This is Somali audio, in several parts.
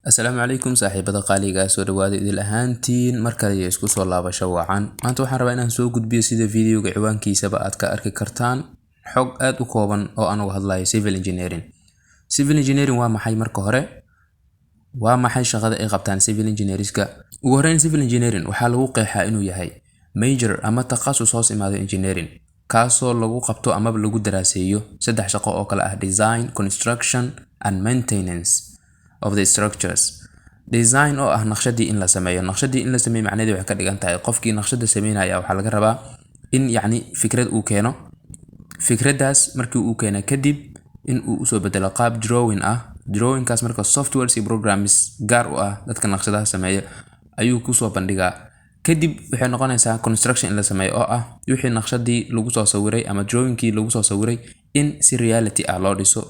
Assalaamu calaykum saaxiibada qaaliga soo dhawaada idil ahaantiin markale iyo isku soo laabasho wacan. Maanta waxaan rabaa inaan soo gudbiyo sida videoga ciwaankiisaba aad ka arki kartaan xog aad u kooban oo aan uga hadlayo civil engineering. Civil engineering waa maxay marka hore? Waa maxay shaqada ay qabtaan civil engineerska? Ugu horreyn civil engineering waxaa lagu qeexaa inuu yahay major ama takhasus hoos imaado engineering kaasoo lagu qabto ama lagu daraaseeyo saddex shaqo oo kala ah design, construction and maintenance of the structures. Design oo ah naqshadii in la sameeyo. Naqshadii in la sameeyo macnaheedu waxay ka dhigan tahay qofkii naqshada sameynaya waxaa laga rabaa in fikrad uu keeno. Fikradaas markii uu keeno kadib in uu usoo bedelo qaab drawing ah. Drawingkaas marka softwares iyo programs gaar u ah dadka naqshadaha sameeya ayuu kusoo bandhigaa. Kadib waxay noqonaysaa construction in la sameeyo oo ah wixii naqshadii lagu soo sawiray ama drawingkii lagu soo sawiray in si reality ah loo dhiso.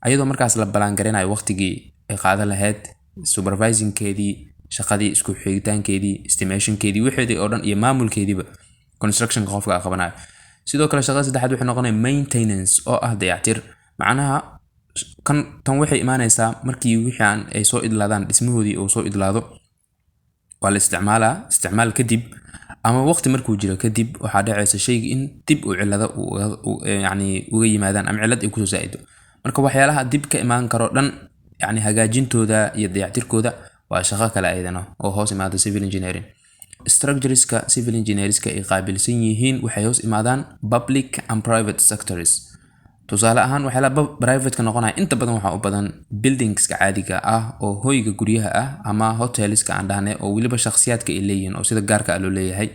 Ayadoo markaas la balaan garanayo waqtigii ay qaadan lahayd, supervising-keedii, shaqadii isku xigitaankeedii, estimation-keedii, wixii oo dhan iyo maamulkeediiba construction qofka qabanayo. Sidoo kale shaqada saddexaad waxay noqonaysaa maintenance oo ah dayactir. Macnaha tan waxay imaanaysaa markii wixii ay soo idlaadaan dhismahoodii oo soo idlaado waa la isticmaal kadib ama waqti markuu jiro kadib waxaa dhacaysa shayga in dib u cilada uga yimaadaan ama cilad ay kusoo saa'ido. Marka waxyaalaha dib ka imaan karo dhan hagaajintooda iyo dayactirkooda waa shaqo kale ayadana oo hoos imaado civil engineering. Structureska civil engineerska ay qaabilsan yihiin waxay hoos imaadaan public and private sectors. Tusaale ahaan waxyaalaha private ka noqonaya inta badan waxaa u badan buildingska caadiga ah oo hoyga guryaha ah ama hoteliska aan dhahnay oo weliba shakhsiyaadka ay leeyihiin oo sida gaarka ah loo leeyahay.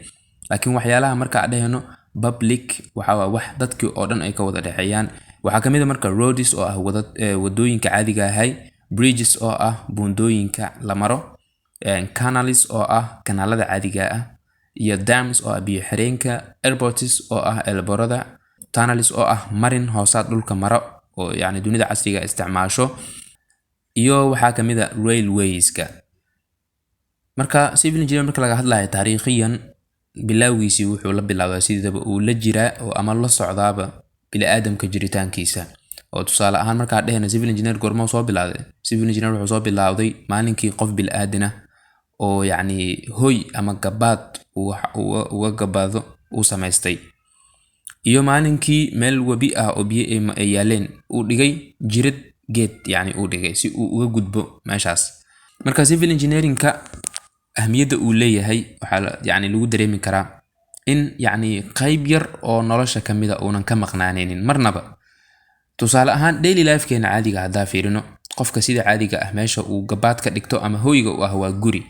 Laakiin waxyaalaha marka aan dhahayno public waxaa wax dadkii oo dhan ay ka wada dhaxeeyaan. Waxaa kamid ah marka roads oo ah wadooyinka caadiga ah, bridges oo ah buundooyinka la maro, canals oo ah kanaalada caadiga ah, iyo dams oo ah biyo xireenka, airports oo ah elborada, tunnels oo ah marin hoosaad dhulka maro oo dunida casriga isticmaasho, iyo waxaa kamid ah railwayska. Marka civil engineering marka laga hadlayo taariikhiyan bilowgiisii wuxuu la bilaabay sidaba uu la jiraa oo ama la socdaaba bini'aadamka jiritaankiisa. oo tusaale ahaan marka dhahayna civil engineer goorma soo bilaawday? Civil engineer wuxuu soo bilaawday maalinkii qof bil'aadan ah oo hoy ama gabaad uga gabaado uu samaystay, iyo maalinkii meel wabi ah oo biyo ay yaaleen uu dhigay jirid geed uu dhigay si uu uga gudbo meeshaas. Marka civil engineeringka ahmiyadda uu leeyahay waxaa lagu dareemi karaa in qayb yar oo nolosha kamid ah uunan ka maqnaanaynin marnaba. Tusaale ahaan daily life-keena caadiga hadaa fiirino, qofka sida caadiga ah meesha uu gabaad ka dhigto ama hoyga u ah waa guri.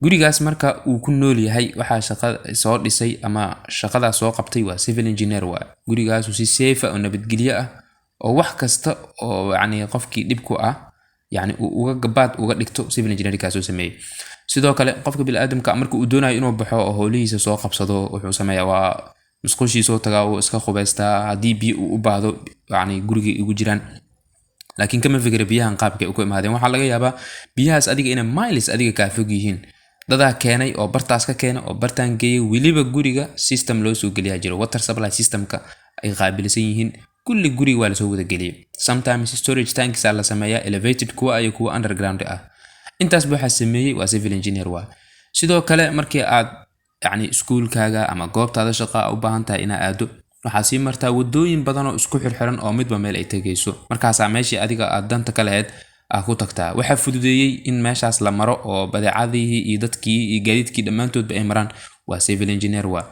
Gurigaas marka uu ku nool yahay waxaa shaqada soo dhisay ama shaqada soo qabtay waa civil engineer waa. Gurigaas si safe oo nabadgelyo ah oo wax kasta oo qofkii dhib ku ah uu uga gabaad uga dhigto civil engineer kaasoo sameeyay. Sidoo kale qofka bini'aadamka marka uu doonayo inuu baxo oo howlihiisa soo qabsado wuxuu sameeyaa waa musqushiisa oo tagaa oo iska qubaystaa hadii biyo u baahdo guriga ugu jiraan. Laakiin kama fikir biyahan qaabka ay ku imaadeen. Waxaa laga yaabaa biyahaas adiga inay miles adiga ka fog yihiin. Dadaa keenay oo bartaas ka keenay oo bartaan geeyay weliba guriga system loo soo geliyaa jiro, water supply systemka ay qaabilsan yihiin. Kulli guriga waa la soo wada geliyay. Sometimes storage tanks la sameeyaa elevated kuwa iyo kuwa underground ah. Intaas waxa sameeyay waa civil engineer waa. Sidoo kale markii aad iskuulkaaga ama goobtaada shaqo u baahan tahay inaad aado, waxaa sii martaa wadooyin badan oo isku xirxiran oo midba meel ay tagayso. Markaas meeshii adiga aad danta ka lahayd ku tagtaa. Waxa fududeeyay in meeshaas la maro oo badeecadihii iyo dadkii iyo gaadiidkii dhammaantoodba ay maraan waa civil engineer waa.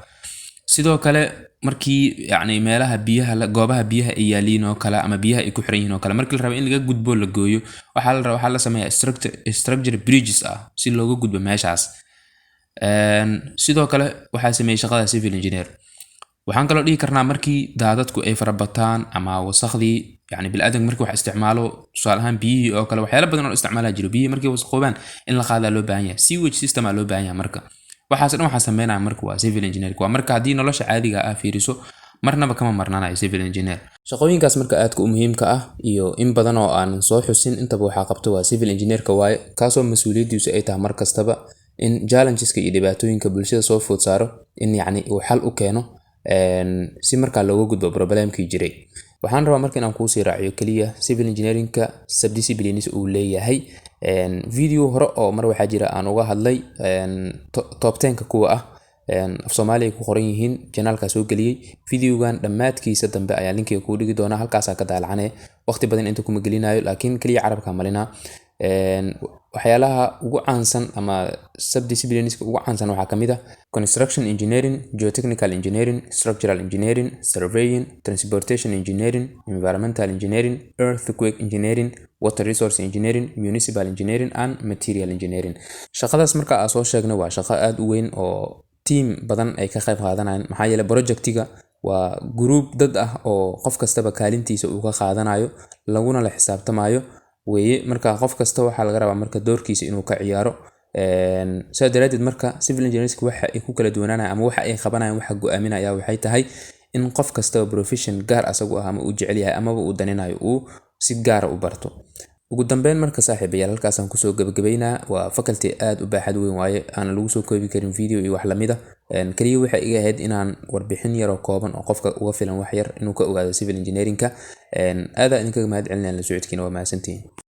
Sidoo kale markii meelaha biyaha goobaha biyaha ay yaaliin oo kale ama biyaha ay ku xiran yihiin oo kale markii la rabo in laga gudbo la gooyo waxaa la sameeyaa structure bridges ah si looga gudbo meeshaas. Sidoo kale waxaa sameeyay shaqada civil engineer. Waxaan kaloo dhihi karnaa markii daadadku ay farabataan ama wasakhdii bil'aadanka markii wax isticmaalo, tusaale ahaan biyihii oo kale waxyaalo badan oo isticmaala jiro. Biyihii markii wasakhoobaan in la qaadaa loo baahan yahay, sewage system loo baahan yahay. Marka waxaas dhan waxaa sameynaya marka waa civil engineer. Waa marka haddii nolosha caadiga ah fiiriso marnaba kama marnaanayo civil engineer. Shaqooyinkaas marka aadka u muhiimka ah iyo in badan oo aan soo xusin intaba waxaa qabto waa civil engineerka waaye, kaasoo mas'uuliyadiisu ay tahay mar kastaba in challengeska iyo dhibaatooyinka bulshada soo food saaro in uu xal u keeno si markaa looga gudbo problemkii jiray. Waxaan rabaa marka inaan kuu sii raaciyo kaliya civil engineeringka subdisciplines uu leeyahay video hore oo mar waxaa jira aan uga hadlay top 10 kuwa ah af Soomaaliya ku qoran yihiin channelka soo galiyay videogan dhammaadkiisa dambe ayaa linkiga ku dhigi doona halkaas ka daalacane waqti badan inta kuma gelinayo laakiin kaliya carabka malina waxyaalaha ugu caansan ama subdisciplines ugu caansan waxaa kamid ah construction engineering, geotechnical engineering, structural engineering, surveying, transportation engineering, environmental engineering, earthquake engineering, water resource engineering, municipal engineering and material engineering. Shaqadaas marka aan soo sheegno waa shaqo aad u weyn oo team badan ay ka qayb qaadanayaan maxaa yeelay projectiga waa group dad ah oo qof kastaba kaalintiisa uu ka qaadanayo laguna la xisaabtamayo weeye marka qof kasta waxa laga rabaa marka doorkiisa inuu ka ciyaaro sida daraadeed marka civil engineers waxa ay ku kala duwanaanayaan ama waxa ay qabanayaan waxa go'aaminaya waxay tahay in qof kasta profession gaar asagu ah ama uu jecel yahay ama uu daninayo uu si gaar ah u barto ugu dambeyn marka saaxiibayaal halkaas aan kusoo gabagabeynaa waa faculty aad u baaxad weyn waaye aan lagu soo koobi karin video iyo wax lamid ah kaliya waxa iga ahayd inaan warbixin yar oo kooban oo qofka uga filan wax yar inuu ka ogaado civil engineering ka aad idinkaga mahad celinayaan la socodkiina waa mahadsantihiin